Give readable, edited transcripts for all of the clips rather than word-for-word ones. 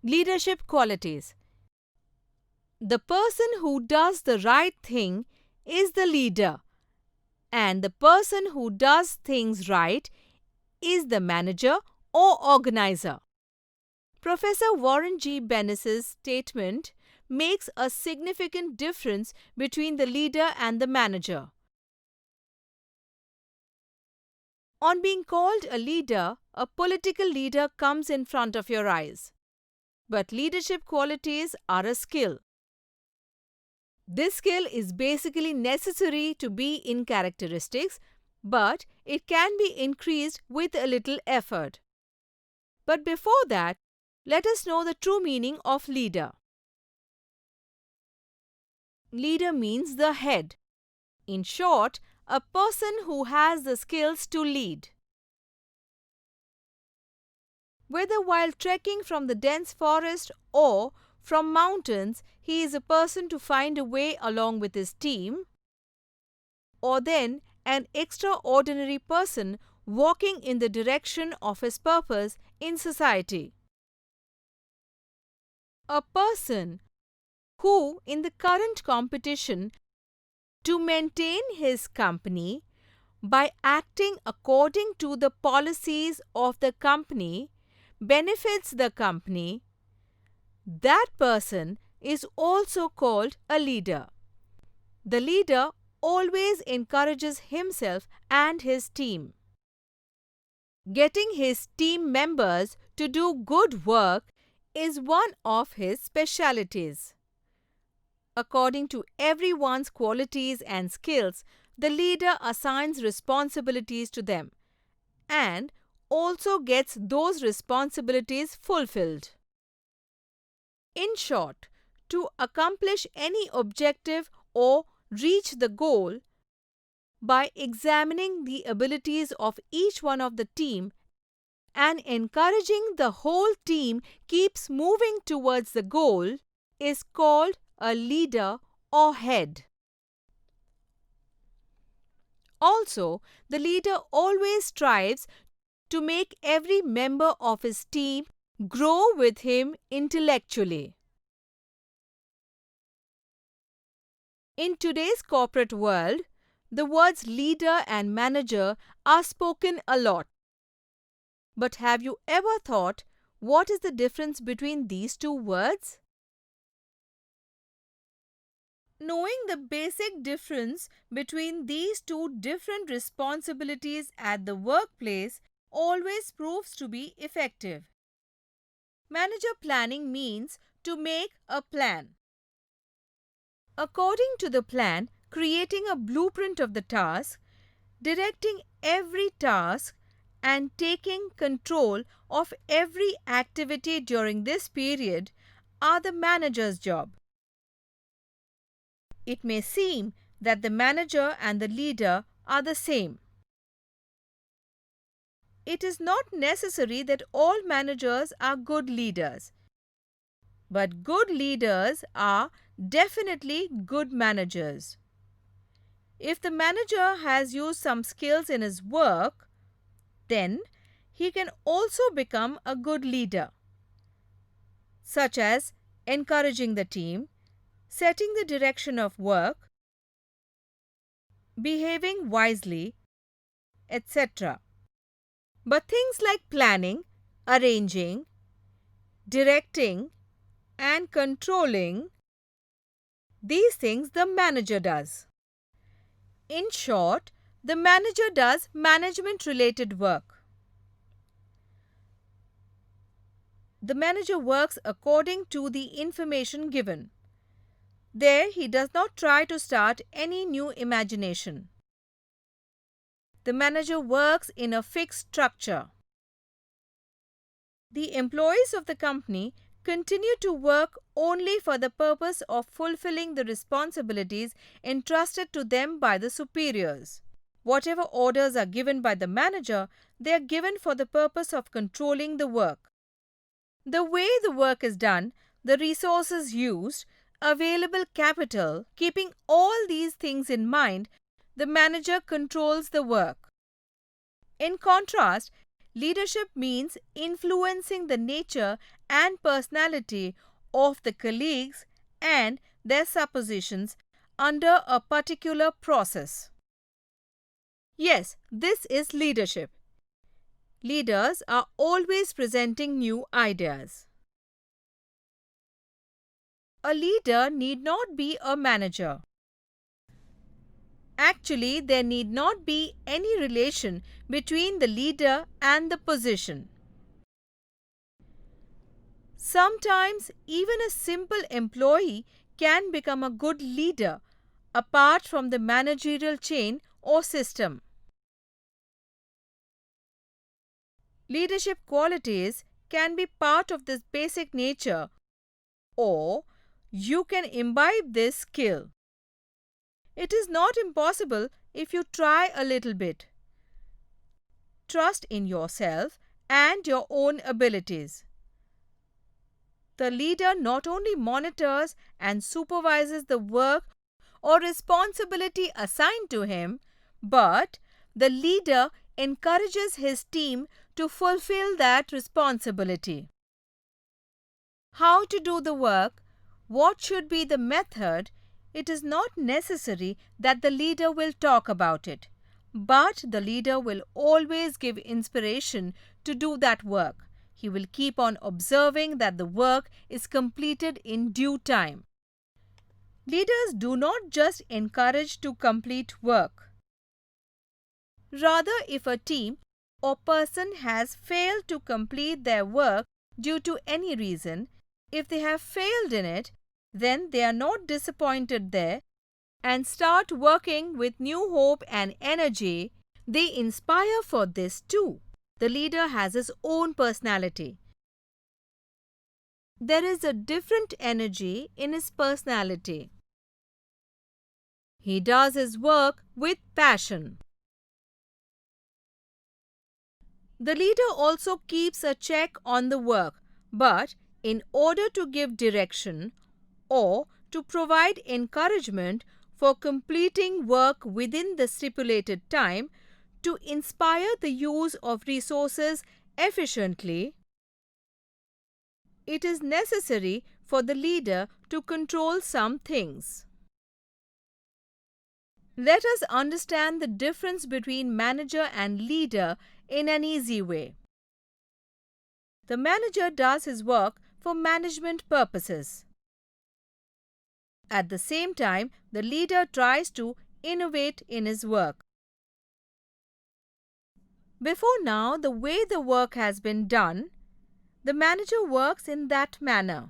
Leadership qualities. The person who does the right thing is the leader, and the person who does things right is the manager or organizer. Professor Warren G. Bennis's statement makes a significant difference between the leader and the manager. On being called a leader, a political leader comes in front of your eyes. But leadership qualities are a skill. This skill is basically necessary to be in characteristics, but it can be increased with a little effort. But before that, let us know the true meaning of leader. Leader means the head. In short, a person who has the skills to lead. Whether while trekking from the dense forest or from mountains, he is a person to find a way along with his team, or then an extraordinary person walking in the direction of his purpose in society. A person who, in the current competition to maintain his company by acting according to the policies of the company, benefits the company, that person is also called a leader. The leader always encourages himself and his team. Getting his team members to do good work is one of his specialities. According to everyone's qualities and skills, the leader assigns responsibilities to them and also gets those responsibilities fulfilled. In short, to accomplish any objective or reach the goal, by examining the abilities of each one of the team and encouraging the whole team keeps moving towards the goal, is called a leader or head. Also, the leader always strives to make every member of his team grow with him intellectually. In today's corporate world, the words leader and manager are spoken a lot. But have you ever thought, what is the difference between these two words? Knowing the basic difference between these two different responsibilities at the workplace always proves to be effective. Manager planning means to make a plan. According to the plan, creating a blueprint of the task, directing every task, and taking control of every activity during this period are the manager's job. It may seem that the manager and the leader are the same. It is not necessary that all managers are good leaders, but good leaders are definitely good managers. If the manager has used some skills in his work, then he can also become a good leader, such as encouraging the team, setting the direction of work, behaving wisely, etc. But things like planning, arranging, directing, and controlling, these things the manager does. In short, the manager does management-related work. The manager works according to the information given. There, he does not try to start any new imagination. The manager works in a fixed structure. The employees of the company continue to work only for the purpose of fulfilling the responsibilities entrusted to them by the superiors. Whatever orders are given by the manager, they are given for the purpose of controlling the work. The way the work is done, the resources used, available capital, keeping all these things in mind, the manager controls the work. In contrast, Leadership means influencing the nature and personality of the colleagues and their suppositions under a particular process. Yes, this is leadership. Leaders are always presenting new ideas. A leader need not be a manager. Actually, there need not be any relation between the leader and the position. Sometimes, even a simple employee can become a good leader apart from the managerial chain or system. Leadership qualities can be part of this basic nature, or you can imbibe this skill. It is not impossible if you try a little bit. Trust in yourself and your own abilities. The leader not only monitors and supervises the work or responsibility assigned to him, but the leader encourages his team to fulfill that responsibility. How to do the work, what should be the method, it is not necessary that the leader will talk about it, but the leader will always give inspiration to do that work. He will keep on observing that the work is completed in due time. Leaders do not just encourage to complete work. Rather, if a team or person has failed to complete their work due to any reason, if they have failed in it, then they are not disappointed there and start working with new hope and energy. They inspire for this too. The leader has his own personality. There is a different energy in his personality. He does his work with passion. The leader also keeps a check on the work, but in order to give direction or to provide encouragement for completing work within the stipulated time, to inspire the use of resources efficiently, it is necessary for the leader to control some things. Let us understand the difference between manager and leader in an easy way. The manager does his work for management purposes. At the same time, the leader tries to innovate in his work. Before now, the way the work has been done, the manager works in that manner.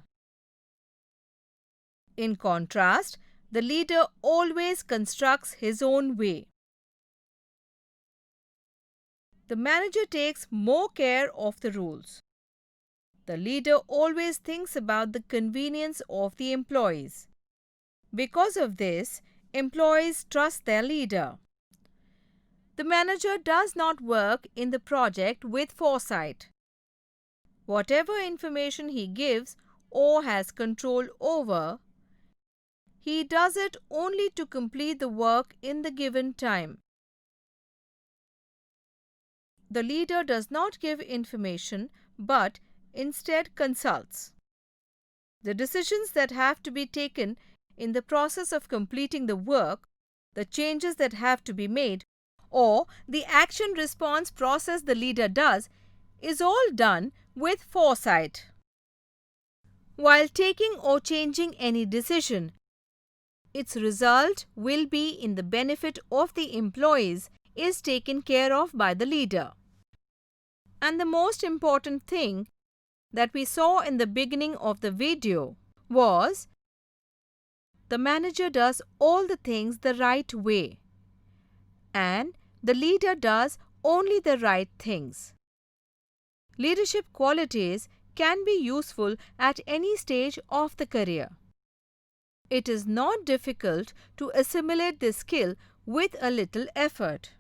In contrast, the leader always constructs his own way. The manager takes more care of the rules. The leader always thinks about the convenience of the employees. Because of this, employees trust their leader. The manager does not work in the project with foresight. Whatever information he gives or has control over, he does it only to complete the work in the given time. The leader does not give information but instead consults. The decisions that have to be taken in the process of completing the work, the changes that have to be made, or the action response process the leader does, is all done with foresight. While taking or changing any decision, its result will be in the benefit of the employees is taken care of by the leader. And the most important thing that we saw in the beginning of the video was the manager does all the things the right way and the leader does only the right things. Leadership qualities can be useful at any stage of the career. It is not difficult to assimilate this skill with a little effort.